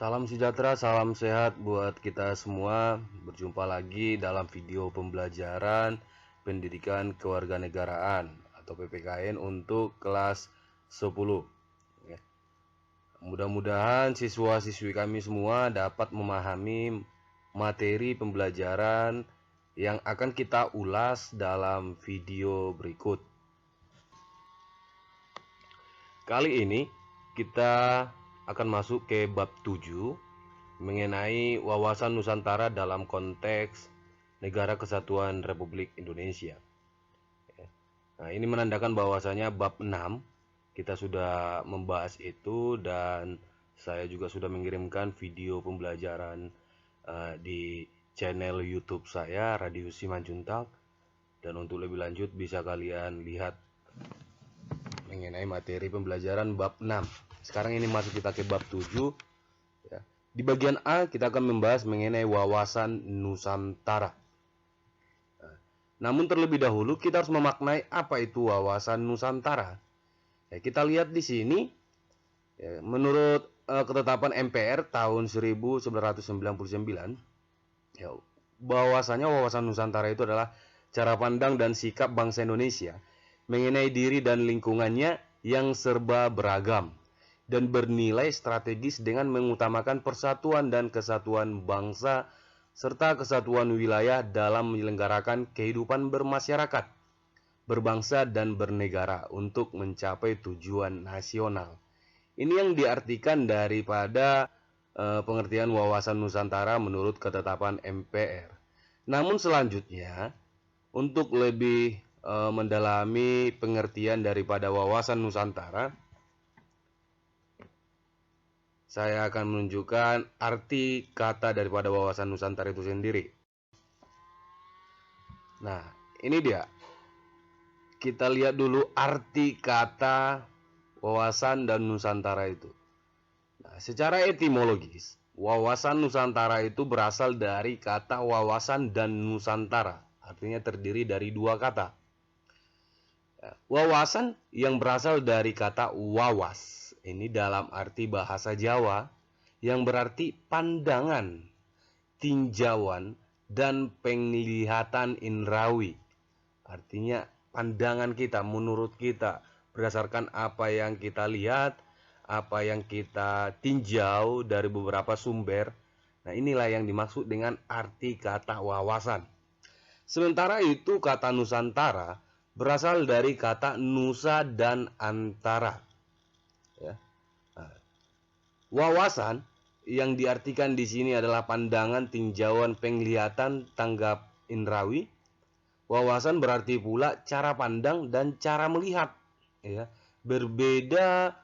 Salam sejahtera, salam sehat buat kita semua. Berjumpa lagi dalam video pembelajaran Pendidikan Kewarganegaraan atau PPKN untuk kelas 10. Ya. Mudah-mudahan siswa-siswi kami semua dapat memahami materi pembelajaran yang akan kita ulas dalam video berikut. Kali ini kita akan masuk ke bab 7 mengenai wawasan Nusantara dalam konteks Negara Kesatuan Republik Indonesia. Nah, ini menandakan bahwasanya bab 6 kita sudah membahas itu, dan saya juga sudah mengirimkan video pembelajaran di channel YouTube saya, Radio Simanjuntak. Dan untuk lebih lanjut bisa kalian lihat mengenai materi pembelajaran bab 6. Sekarang ini masuk kita ke bab 7 ya. Di bagian A kita akan membahas mengenai wawasan Nusantara. Namun terlebih dahulu kita harus memaknai apa itu wawasan Nusantara. Ya, kita lihat di sini ya, menurut ketetapan MPR tahun 1999 ya, bahwasanya wawasan Nusantara itu adalah cara pandang dan sikap bangsa Indonesia mengenai diri dan lingkungannya yang serba beragam dan bernilai strategis dengan mengutamakan persatuan dan kesatuan bangsa serta kesatuan wilayah dalam menyelenggarakan kehidupan bermasyarakat, berbangsa dan bernegara untuk mencapai tujuan nasional. Ini yang diartikan daripada pengertian wawasan Nusantara menurut ketetapan MPR. Namun selanjutnya, untuk lebih mendalami pengertian daripada wawasan Nusantara, saya akan menunjukkan arti kata daripada wawasan Nusantara itu sendiri. Nah, ini dia. Kita lihat dulu arti kata wawasan dan Nusantara itu. Nah, secara etimologis, wawasan Nusantara itu berasal dari kata wawasan dan Nusantara. Artinya terdiri dari dua kata. Wawasan yang berasal dari kata wawas, ini dalam arti bahasa Jawa, yang berarti pandangan, tinjauan, dan penglihatan indrawi. Artinya pandangan kita, menurut kita, berdasarkan apa yang kita lihat, apa yang kita tinjau dari beberapa sumber. Nah, inilah yang dimaksud dengan arti kata wawasan. Sementara itu kata Nusantara berasal dari kata nusa dan antara. Ya. Nah, wawasan yang diartikan di sini adalah pandangan, tinjauan, penglihatan, tanggap indrawi. Wawasan berarti pula cara pandang dan cara melihat. Ya. Berbeda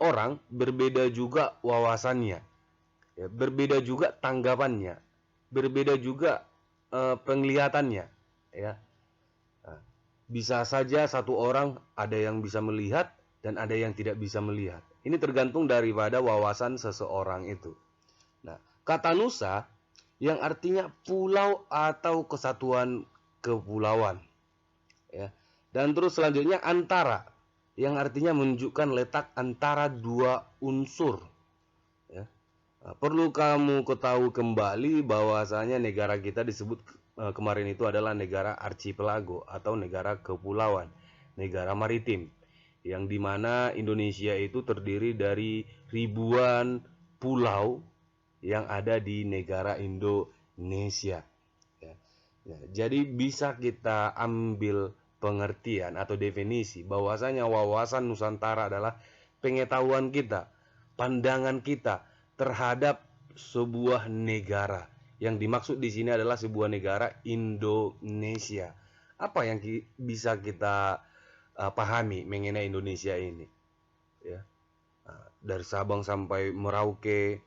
orang, berbeda juga wawasannya. Ya. Berbeda juga tanggapannya. Berbeda juga penglihatannya. Ya. Bisa saja satu orang ada yang bisa melihat dan ada yang tidak bisa melihat. Ini tergantung daripada wawasan seseorang itu. Nah, kata nusa yang artinya pulau atau kesatuan kepulauan. Ya. Dan terus selanjutnya antara yang artinya menunjukkan letak antara dua unsur. Ya. Nah, perlu kamu ketahui kembali bahwasanya negara kita disebut kemarin itu adalah negara archipelago atau negara kepulauan, negara maritim, yang dimana Indonesia itu terdiri dari ribuan pulau yang ada di negara Indonesia. Ya. Ya, jadi bisa kita ambil pengertian atau definisi bahwasanya wawasan Nusantara adalah pengetahuan kita, pandangan kita terhadap sebuah negara. Yang dimaksud di sini adalah sebuah negara Indonesia. Apa yang bisa kita pahami mengenai Indonesia ini? Ya, dari Sabang sampai Merauke.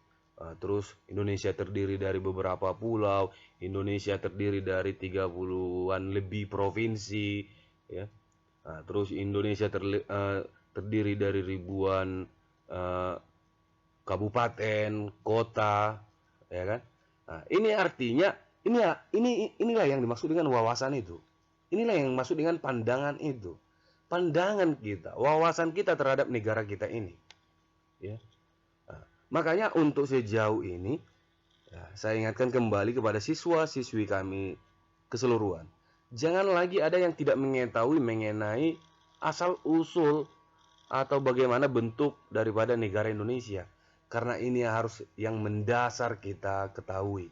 Terus Indonesia terdiri dari beberapa pulau. Indonesia terdiri dari 30-an lebih provinsi. Ya. Terus Indonesia terdiri dari ribuan kabupaten, kota, ya kan? Nah, ini artinya inilah yang dimaksud dengan wawasan itu. Inilah yang dimaksud dengan pandangan itu. Pandangan kita, wawasan kita terhadap negara kita ini. Ya. Nah, Makanya untuk sejauh ini, ya, saya ingatkan kembali kepada siswa-siswi kami keseluruhan. Jangan lagi ada yang tidak mengetahui mengenai asal-usul atau bagaimana bentuk daripada negara Indonesia. Karena ini harus yang mendasar kita ketahui.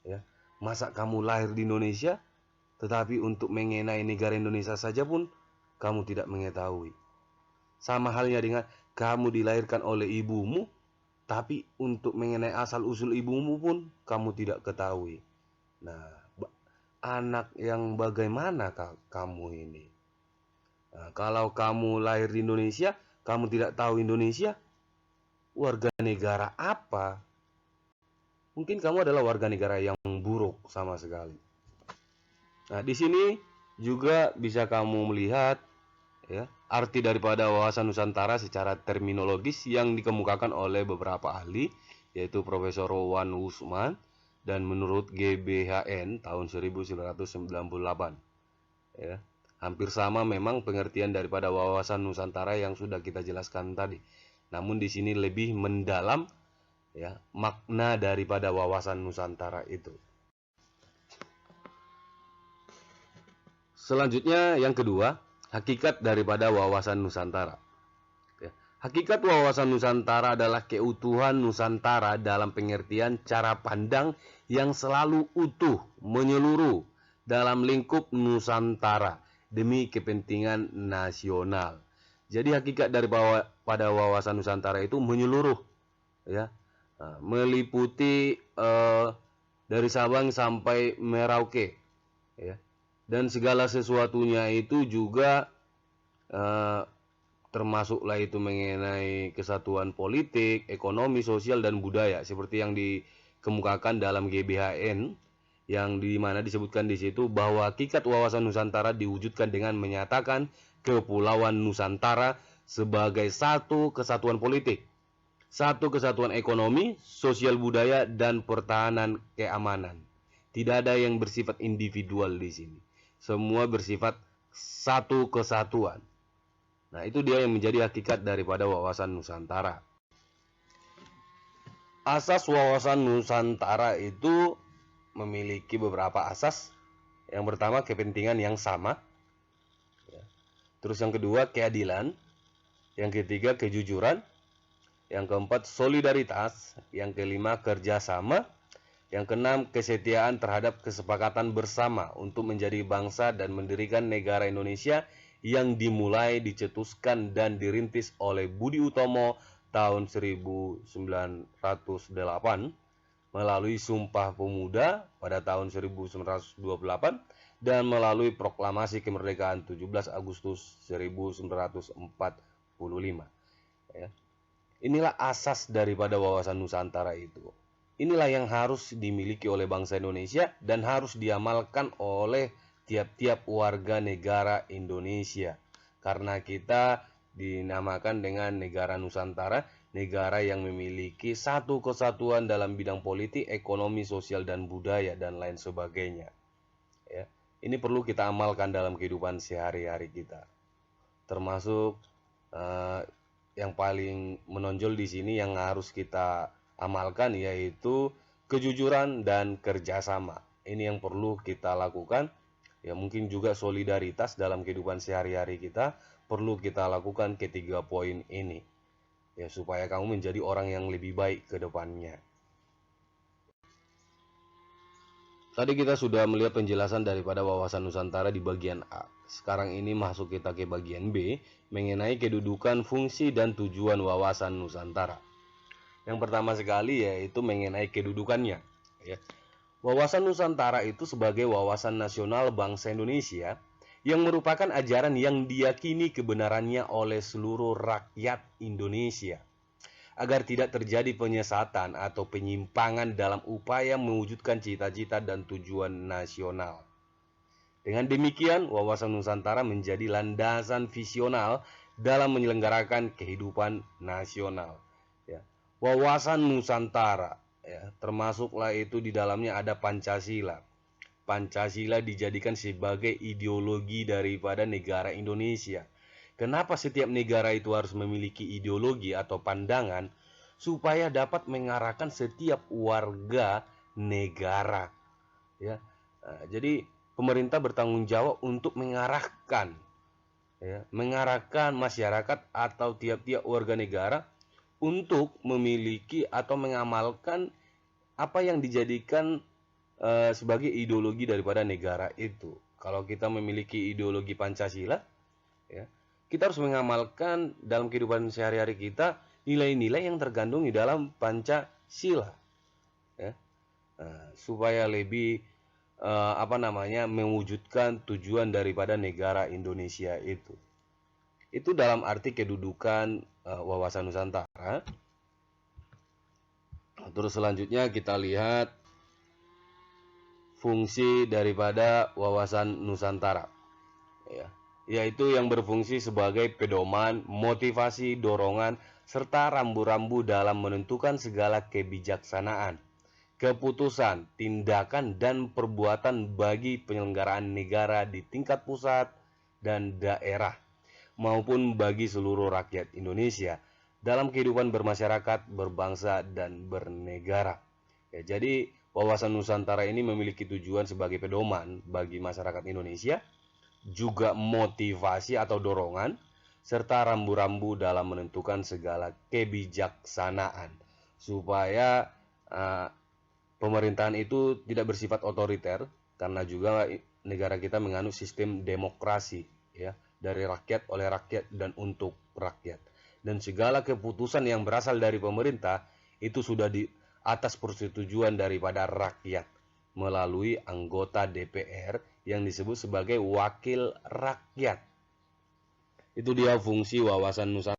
Ya. Masa kamu lahir di Indonesia, tetapi untuk mengenai negara Indonesia saja pun kamu tidak mengetahui. Sama halnya dengan kamu dilahirkan oleh ibumu, tapi untuk mengenai asal-usul ibumu pun kamu tidak ketahui. Nah, anak yang bagaimana kamu ini? Nah, kalau kamu lahir di Indonesia, kamu tidak tahu Indonesia, warga negara apa? Mungkin kamu adalah warga negara yang buruk sama sekali. Nah, di sini juga bisa kamu melihat ya, arti daripada wawasan Nusantara secara terminologis yang dikemukakan oleh beberapa ahli, yaitu Profesor Rowan Usman dan menurut GBHN tahun 1998. Ya, hampir sama memang pengertian daripada wawasan Nusantara yang sudah kita jelaskan tadi. Namun di sini lebih mendalam ya makna daripada wawasan Nusantara itu. Selanjutnya yang kedua, hakikat daripada wawasan Nusantara. Ya, hakikat wawasan Nusantara adalah keutuhan Nusantara dalam pengertian cara pandang yang selalu utuh, menyeluruh dalam lingkup Nusantara demi kepentingan nasional. Jadi hakikat daripada wawasan Nusantara itu menyeluruh, ya, meliputi dari Sabang sampai Merauke, ya. Dan segala sesuatunya itu juga termasuklah itu mengenai kesatuan politik, ekonomi, sosial, dan budaya seperti yang dikemukakan dalam GBHN yang dimana disebutkan di situ bahwa hakikat wawasan Nusantara diwujudkan dengan menyatakan kepulauan Nusantara sebagai satu kesatuan politik, satu kesatuan ekonomi, sosial budaya, dan pertahanan keamanan. Tidak ada yang bersifat individual di sini. Semua bersifat satu kesatuan. Nah, itu dia yang menjadi hakikat daripada wawasan Nusantara. Asas wawasan Nusantara itu memiliki beberapa asas. Yang pertama, kepentingan yang sama. Terus yang kedua, keadilan. Yang ketiga, kejujuran. Yang keempat, solidaritas. Yang kelima, kerjasama. Yang keenam, kesetiaan terhadap kesepakatan bersama untuk menjadi bangsa dan mendirikan negara Indonesia yang dimulai, dicetuskan, dan dirintis oleh Budi Utomo tahun 1908 melalui Sumpah Pemuda pada tahun 1928 dan melalui Proklamasi Kemerdekaan 17 Agustus 1945. Ya. Inilah asas daripada wawasan Nusantara itu. Inilah yang harus dimiliki oleh bangsa Indonesia dan harus diamalkan oleh tiap-tiap warga negara Indonesia. Karena kita dinamakan dengan negara Nusantara, negara yang memiliki satu kesatuan dalam bidang politik, ekonomi, sosial, dan budaya, dan lain sebagainya. Ya, ini perlu kita amalkan dalam kehidupan sehari-hari kita. Termasuk yang paling menonjol di sini yang harus kita amalkan yaitu kejujuran dan kerjasama. Ini yang perlu kita lakukan. Ya, mungkin juga solidaritas dalam kehidupan sehari-hari kita perlu kita lakukan ketiga poin ini. Ya, supaya kamu menjadi orang yang lebih baik ke depannya. Tadi kita sudah melihat penjelasan daripada wawasan Nusantara di bagian A. Sekarang ini masuk kita ke bagian B mengenai kedudukan, fungsi, dan tujuan wawasan Nusantara. Yang pertama sekali yaitu mengenai kedudukannya. Ya. Wawasan Nusantara itu sebagai wawasan nasional bangsa Indonesia yang merupakan ajaran yang diyakini kebenarannya oleh seluruh rakyat Indonesia agar tidak terjadi penyesatan atau penyimpangan dalam upaya mewujudkan cita-cita dan tujuan nasional. Dengan demikian, wawasan Nusantara menjadi landasan visional dalam menyelenggarakan kehidupan nasional. Ya. Wawasan Nusantara, ya, termasuklah itu di dalamnya ada Pancasila. Pancasila dijadikan sebagai ideologi daripada negara Indonesia. Kenapa setiap negara itu harus memiliki ideologi atau pandangan? supaya dapat mengarahkan setiap warga negara, ya. Jadi pemerintah bertanggung jawab untuk mengarahkan, ya, mengarahkan masyarakat atau tiap-tiap warga negara untuk memiliki atau mengamalkan apa yang dijadikan sebagai ideologi daripada negara itu. Kalau kita memiliki ideologi Pancasila, ya, kita harus mengamalkan dalam kehidupan sehari-hari kita nilai-nilai yang terkandung di dalam Pancasila, ya, supaya lebih mewujudkan tujuan daripada negara Indonesia itu. Itu dalam arti kedudukan wawasan Nusantara. Terus selanjutnya kita lihat fungsi daripada wawasan Nusantara, ya, yaitu yang berfungsi sebagai pedoman, motivasi, dorongan, serta rambu-rambu dalam menentukan segala kebijaksanaan, keputusan, tindakan, dan perbuatan bagi penyelenggaraan negara di tingkat pusat dan daerah, maupun bagi seluruh rakyat Indonesia dalam kehidupan bermasyarakat, berbangsa, dan bernegara. Ya, jadi wawasan Nusantara ini memiliki tujuan sebagai pedoman bagi masyarakat Indonesia, juga motivasi atau dorongan, serta rambu-rambu dalam menentukan segala kebijaksanaan, supaya pemerintahan itu tidak bersifat otoriter, karena juga negara kita menganut sistem demokrasi, ya, dari rakyat, oleh rakyat, dan untuk rakyat. Dan segala keputusan yang berasal dari pemerintah itu sudah di atas persetujuan daripada rakyat melalui anggota DPR yang disebut sebagai wakil rakyat. Itu dia fungsi wawasan Nusantara.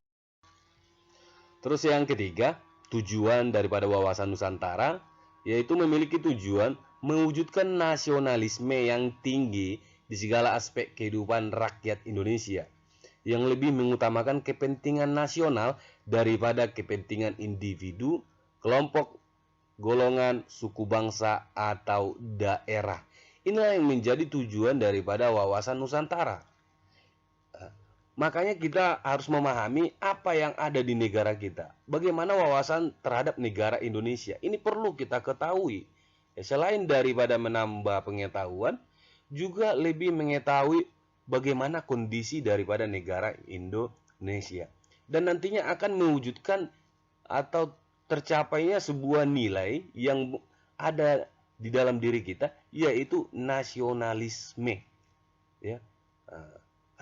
Terus yang ketiga, tujuan daripada wawasan Nusantara yaitu memiliki tujuan mewujudkan nasionalisme yang tinggi di segala aspek kehidupan rakyat Indonesia, yang lebih mengutamakan kepentingan nasional daripada kepentingan individu, kelompok, golongan, suku bangsa, atau daerah. Inilah yang menjadi tujuan daripada wawasan Nusantara. Makanya kita harus memahami apa yang ada di negara kita. Bagaimana wawasan terhadap negara Indonesia. Ini perlu kita ketahui. Selain daripada menambah pengetahuan, juga lebih mengetahui bagaimana kondisi daripada negara Indonesia. Dan nantinya akan mewujudkan atau tercapainya sebuah nilai yang ada di dalam diri kita, yaitu nasionalisme, ya.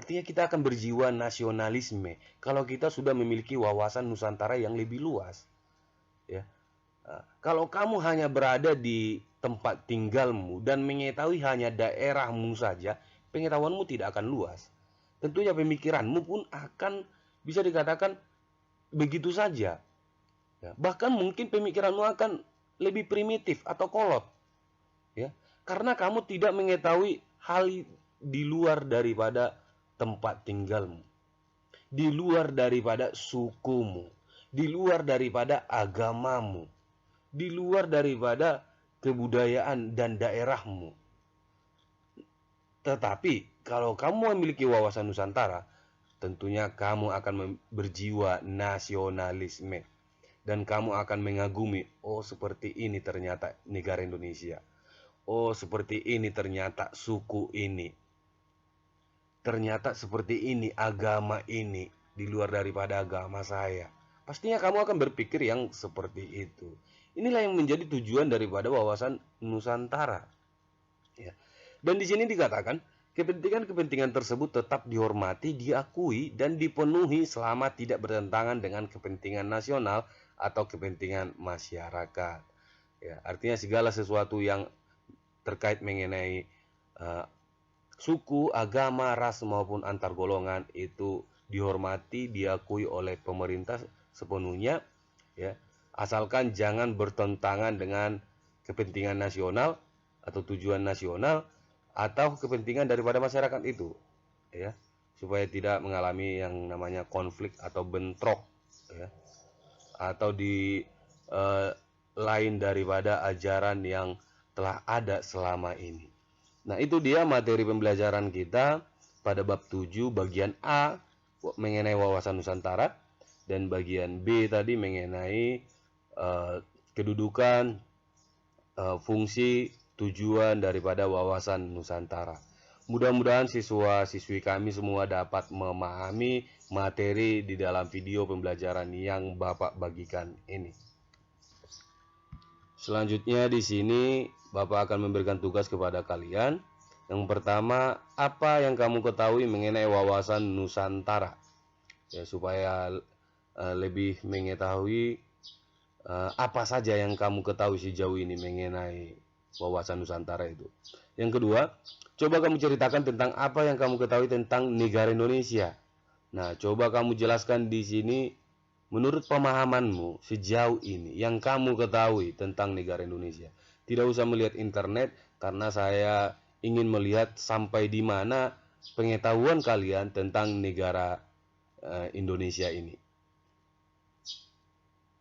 Artinya kita akan berjiwa nasionalisme kalau kita sudah memiliki wawasan Nusantara yang lebih luas, ya. Kalau kamu hanya berada di tempat tinggalmu dan mengetahui hanya daerahmu saja, pengetahuanmu tidak akan luas. Tentunya pemikiranmu pun akan bisa dikatakan begitu saja. Ya, bahkan mungkin pemikiranmu akan lebih primitif atau kolot, ya, karena kamu tidak mengetahui hal di luar daripada tempat tinggalmu, di luar daripada sukumu, di luar daripada agamamu, di luar daripada kebudayaan dan daerahmu. Tetapi kalau kamu memiliki wawasan Nusantara, tentunya kamu akan berjiwa nasionalisme. Dan kamu akan mengagumi, oh seperti ini ternyata negara Indonesia. Oh seperti ini ternyata suku ini. Ternyata seperti ini agama ini di luar daripada agama saya. Pastinya kamu akan berpikir yang seperti itu. Inilah yang menjadi tujuan daripada wawasan Nusantara, ya. Dan di sini dikatakan kepentingan-kepentingan tersebut tetap dihormati, diakui, dan dipenuhi selama tidak bertentangan dengan kepentingan nasional atau kepentingan masyarakat. Ya, artinya segala sesuatu yang terkait mengenai suku, agama, ras maupun antar golongan itu dihormati, diakui oleh pemerintah sepenuhnya, ya. Asalkan jangan bertentangan dengan kepentingan nasional atau tujuan nasional atau kepentingan daripada masyarakat itu, ya. Supaya tidak mengalami yang namanya konflik atau bentrok, ya. Atau di lain daripada ajaran yang telah ada selama ini. Nah, itu dia materi pembelajaran kita pada bab 7 bagian A mengenai wawasan Nusantara. dan bagian B tadi mengenai kedudukan, fungsi, tujuan daripada wawasan Nusantara. Mudah-mudahan siswa-siswi kami semua dapat memahami materi di dalam video pembelajaran yang Bapak bagikan ini. Selanjutnya di sini Bapak akan memberikan tugas kepada kalian. Yang pertama, apa yang kamu ketahui mengenai wawasan Nusantara? Ya, supaya lebih mengetahui apa saja yang kamu ketahui sejauh ini mengenai wawasan Nusantara itu. Yang kedua, coba kamu ceritakan tentang apa yang kamu ketahui tentang negara Indonesia. Nah, coba kamu jelaskan di sini menurut pemahamanmu sejauh ini yang kamu ketahui tentang negara Indonesia. Tidak usah melihat internet karena saya ingin melihat sampai di mana pengetahuan kalian tentang negara Indonesia ini.